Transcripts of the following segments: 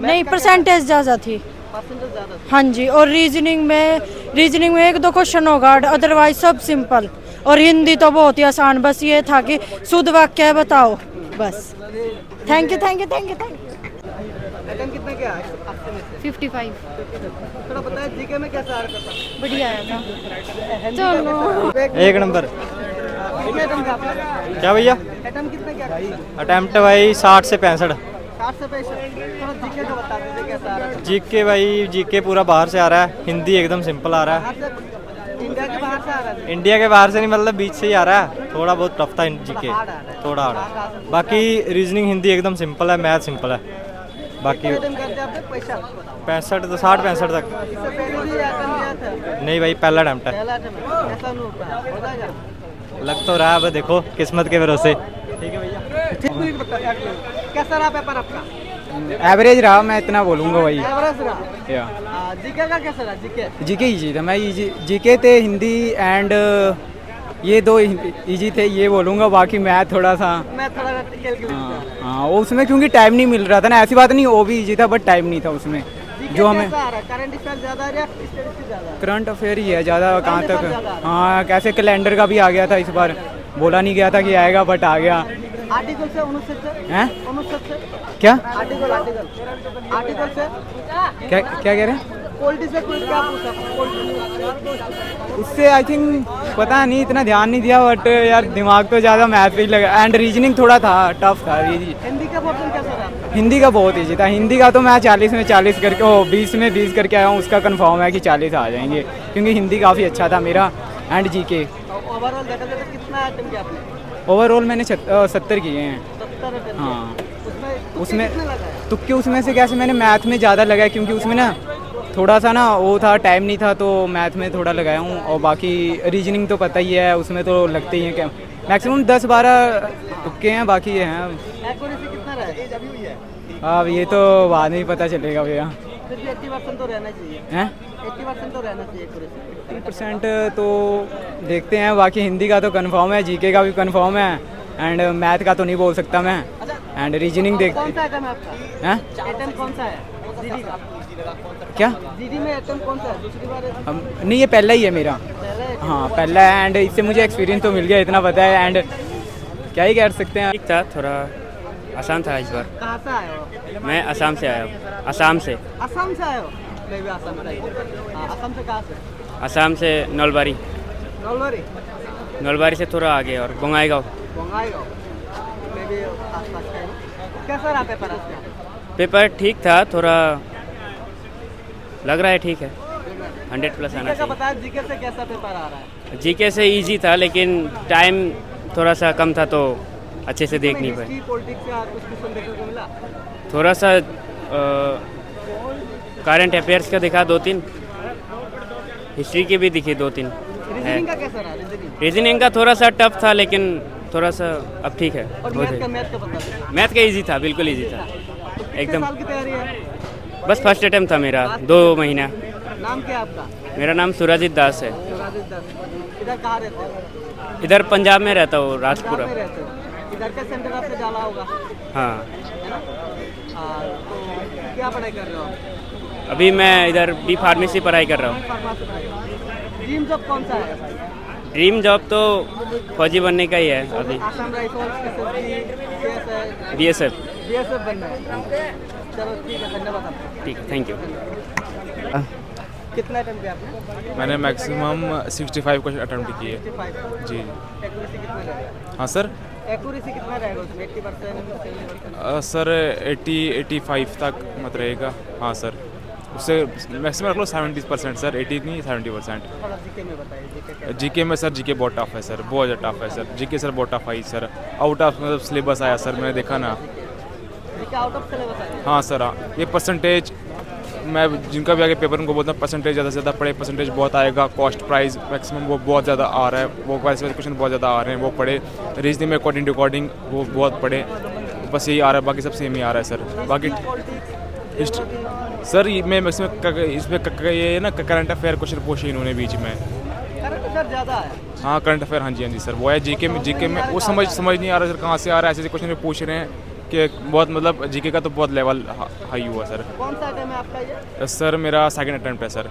नहीं, परसेंटेज ज़्यादा थी। परसेंटेज ज़्यादा था। हाँ जी, और रीजनिंग में एक दो क्वेश्चन होगा, अदरवाइज सब सिंपल। और हिंदी तो बहुत ही आसान, बस ये था कि शुद्ध वाक्य बताओ बस। Thank you thank you thank you thank you. Attempt कितना क्या है 80 में से? 55। थोड़ा बताया जीके में कैसा आ रहा था? बढ़िया आया था। चलो एक नंबर। कितने अटेम्प्ट था आपका? क्या भैया? अटेम्प्ट कितने क्या भाई? अटैम्प्ट भाई 60 से 65। 60 से 65। थोड़ा जीके का बता दीजिए कैसा आ रहा था? जीके भाई जीके पूरा बाहर से आ रहा है, हिंदी एकदम सिंपल आ रहा है। बाहर से इंडिया के बाहर से आ रहा था? इंडिया के बाहर से नहीं, मतलब बीच से ही आ रहा है। थोड़ा बहुत टफ था जीके, हार्ड आ रहा है। थोड़ा हार्ड। बाकी रीजनिंग हिंदी एकदम सिंपल है, मैथ सिंपल है। बाकी कितने अटेम्प्ट करते आपने पैसा? 65 तो 60-65 तक। इससे पहले भी अटेम्प्ट किया था? नहीं भाई, पहला अटैम्प्ट है। पहला अटेम्प्ट कैसा अनुभव रहा? हो जाएगा? लग तो रहा है, अब देखो किस्मत के भरोसे। ठीक है भैया। ठीक मिनट बताइए कैसा रहा पेपर आपका? एवरेज रहा, मैं इतना बोलूँगा भाई। एवरेज रहा। जीके का कैसा रहा? जीके जीके ईजी था, मैं जीके थे, हिंदी एंड ये दो इजी थे ये बोलूँगा। बाकी मैथ थोड़ा सा मैं थोड़ा कैलकुलेट हाँ वो उसमें क्योंकि टाइम नहीं मिल रहा था ना, ऐसी बात नहीं, वो भी इजी था बट टाइम नहीं था उसमें जो हमें। करंट अफेयर ज्यादा है या स्टैटिस्टिक्स ज्यादा है? करंट अफेयर ही है ज़्यादा, कहाँ अफेयर ज़्यादा तक। है। हाँ कैसे कैलेंडर का भी आ गया था इस बार, बोला नहीं गया था कि आएगा बट आ गया। आर्टिकल से अनुच्छेद से हैं अनुच्छेद से क्या आर्टिकल आर्टिकल आर्टिकल से क्या क्या कह रहे हैं? पॉलिटी से कोई क्या पूछा? पॉलिटी उससे आई थिंक पता नहीं, इतना ध्यान नहीं दिया बट यार दिमाग तो ज़्यादा मैथ पे ही लगा एंड रीजनिंग थोड़ा था, टफ था। हिंदी का पोर्शन कैसा रहा? हिंदी का बहुत ईजी था। हिंदी का तो मैं 40 में 40 करके 20 में 20 करके आया हूँ, उसका कंफर्म है कि 40 आ जाएंगे क्योंकि हिंदी काफ़ी अच्छा था मेरा। एंड जीके ओवरऑल देखा जाए तो कितना अटेम्प्ट किया आपने? ओवरऑल मैंने 70 किए हैं। 70 अटेम्प्ट हाँ उसमें उसमें कितने लगा है? तुक्के उसमें से कैसे, मैंने मैथ में ज़्यादा लगाया क्योंकि उसमें ना थोड़ा सा ना वो था, टाइम नहीं था तो मैथ में थोड़ा लगाया हूँ। और बाकी रीजनिंग तो पता ही है, उसमें तो लगते ही हैं क्या, मैक्सिमम 10-12 तुक्के हैं, बाकी ये हैं। एक्यूरेसी कितना रहा है? अब ये तो बाद में ही पता चलेगा भैया। फिर भी 80% तो रहना चाहिए। हैं 80% तो रहना चाहिए एक्यूरेसी। 80% तो देखते हैं। बाकी हिंदी का तो कंफर्म है, जीके का भी कंफर्म है एंड मैथ का तो नहीं बोल सकता मैं। एंड रीजनिंग कौन देखते सा आइटम है आपका? हैं। अटेम्प्ट कौन सा है? जीडी का? क्या जीडी में अटेम्प्ट कौन सा है? दूसरी बार नहीं, ये पहला ही है मेरा। पहला है? हाँ पहला है एंड इससे मुझे एक्सपीरियंस तो मिल गया, इतना पता है एंड क्या ही कर सकते हैं। ठीक था, थोड़ा आसान था इस बार। कहाँ से आए हो? मैं असम से आया हूँ। असम से असम से आए हो? मैं भी असम से आई हूँ। हाँ, असम से कहाँ से? असम से नलबारी। नलबारी? नलबारी से थोड़ा आगे और बंगाईगांव। बंगाईगांव? मैं भी आसपास का हूँ। कैसा रहा पेपर आपका? पेपर ठीक था, थोड़ा लग रहा है ठीक है, 100+ आना जीके का चाहिए। बताया, जीके से कैसा पेपर आ रहा है? जीके से इजी था लेकिन टाइम थोड़ा सा कम था तो अच्छे से देख नहीं पाए। हिस्ट्री पॉलिटिक्स का कुछ क्वेश्चन देखने को मिला? थोड़ा सा करंट अफेयर्स का दिखा 2-3, हिस्ट्री की भी दिखी 2-3 है। रीजनिंग का कैसा रहा? रीजनिंग रीजनिंग का थोड़ा सा टफ था लेकिन थोड़ा सा अब ठीक है। और बहुत मैथ का बता दो। मैथ का इजी था, बिल्कुल इजी था कितने एकदम। साल की तैयारी है? बस फर्स्ट अटेम्प्ट था मेरा, 2 महीना। नाम क्या है आपका? मेरा नाम सुरजीत दास है। राजेश दास। इधर कहाँ रहते हो? इधर पंजाब में रहता हूँ, पंजाब राजपुरा। में रहते हो? इधर का सेंटर आपसे डाला होगा, हाँ, है ना? तो क्या पढ़ाई कर रहे हो आप? अभी मैं इधर बी फार्मेसी पढ़ाई कर रहा हूँ। फार्मेसी पढ़ाई। ड्रीम जॉब कौन सा है? ड्रीम जॉब तो फौजी बनने का ही है अभी, Assam rifles, SSB, BSF। BSF बनना है। चलो ठीक है, धन्यवाद आपका। ठीक है, थैंक यू। कितना अटेम्प्ट किया आपने? मैंने मैक्सिमम 65 क्वेश्चन अटेम्प्ट किए। 65। जी एक्यूरेसी कितना रहेगा? हाँ सर। एक्यूरेसी कितना रहेगा उसमें? 80%, 70%? सर 80-85 तक मत रहेगा। हाँ सर, उससे मैक्सिमम रख लो 70% सर, 80 नहीं 70%। थोड़ा जीके में बताइए, जीके क्या? जीके में सर, जीके बहुत टफ है सर, बहुत ज़्यादा टफ है सर। जीके सर बहुत tough I sir, out of मतलब सिलेबस आया सर, मैंने देखा ना। जीके आउट ऑफ सिलेबस है? हाँ सर, हाँ ये परसेंटेज, मैं जिनका भी आगे पेपर उनको बोलता हूँ परसेंटेज ज़्यादा से ज़्यादा पढ़े, परसेंटेज बहुत आएगा। कॉस्ट प्राइस मैक्सिमम वो बहुत ज़्यादा आ रहा है, वो वैसे क्वेश्चन बहुत ज़्यादा आ रहे हैं, वो पढ़े। रीजनिंग में अकॉर्डिंग टू अकॉर्डिंग वो बहुत पढ़े, बस यही आ रहा है, बाकी सब सेम ही आ रहा है सर। बाकी हिस्ट्री सर मैं मैक्सिमम इसमें ये ना करंट अफेयर क्वेश्चन पूछे इन्होंने बीच में। करंट अफेयर ज़्यादा है? हाँ करंट अफेयर, हाँ जी सर, वो है जीके में वो समझ नहीं आ रहा सर, कहाँ से आ रहा है, ऐसे क्वेश्चन पूछ रहे हैं कि बहुत मतलब जीके का तो बहुत लेवल हाई हुआ सर। कौन सा आइटम है आपका ये? सर मेरा सेकंड अटेम्प्ट है सर।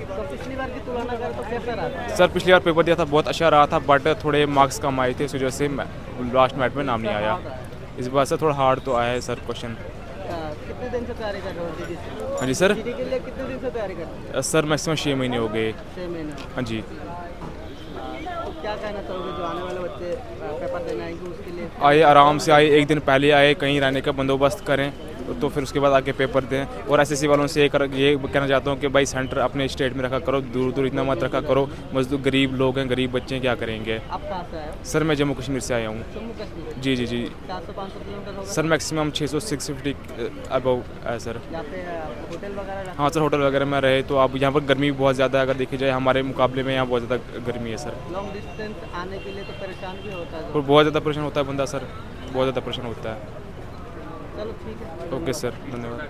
तो पिछली बार की तुलना करें तो कैसा रहा था? सर पिछली बार पेपर दिया था बहुत अच्छा रहा था, बट थोड़े मार्क्स कम आए थे, इस वजह से लास्ट मैट में नाम नहीं आया। इस बार से थोड़ा हार्ड तो आया है सर क्वेश्चन। कितने दिन से तैयारी कर रहे हो जीडी से? हाँ जी सर। जीडी के लिए कितने दिन से तैयारी कर रहे हो? सर मैक्सिमम 6 महीने हो गए। 6 महीने। हाँ जी। तो क्या कहना चाहोगे जो आने वाले बच्चे पेपर देने आएंगे उसके लिए? आए आराम से आए, एक दिन पहले आए, कहीं रहने का बंदोबस्त करें तो फिर उसके बाद आके पेपर दें। और एसएससी वालों से ये कहना चाहता हूँ कि भाई सेंटर अपने स्टेट में रखा करो, दूर दूर इतना मत रखा करो। मजदूर गरीब लोग हैं, गरीब बच्चे हैं, क्या करेंगे। आप कहाँ से आए हो? सर मैं जम्मू कश्मीर से आया हूँ। जम्मू कश्मीर। जी जी जी 400-500 किलोमीटर होगा? सर मैक्सिमम 600-650 अबव है सर। यहाँ पे होटल वगैरह रहते हाँ सर होटल वगैरह में रहे तो अब यहाँ पर गर्मी भी बहुत ज़्यादा है, अगर देखी जाए हमारे मुकाबले में यहाँ बहुत ज़्यादा गर्मी है सर। हैं? लॉन्ग डिस्टेंस आने के लिए तो परेशान भी होता है और बहुत ज़्यादा परेशान होता है बंदा सर, बहुत ज़्यादा परेशान होता है। चलो ठीक है। ओके सर, धन्यवाद।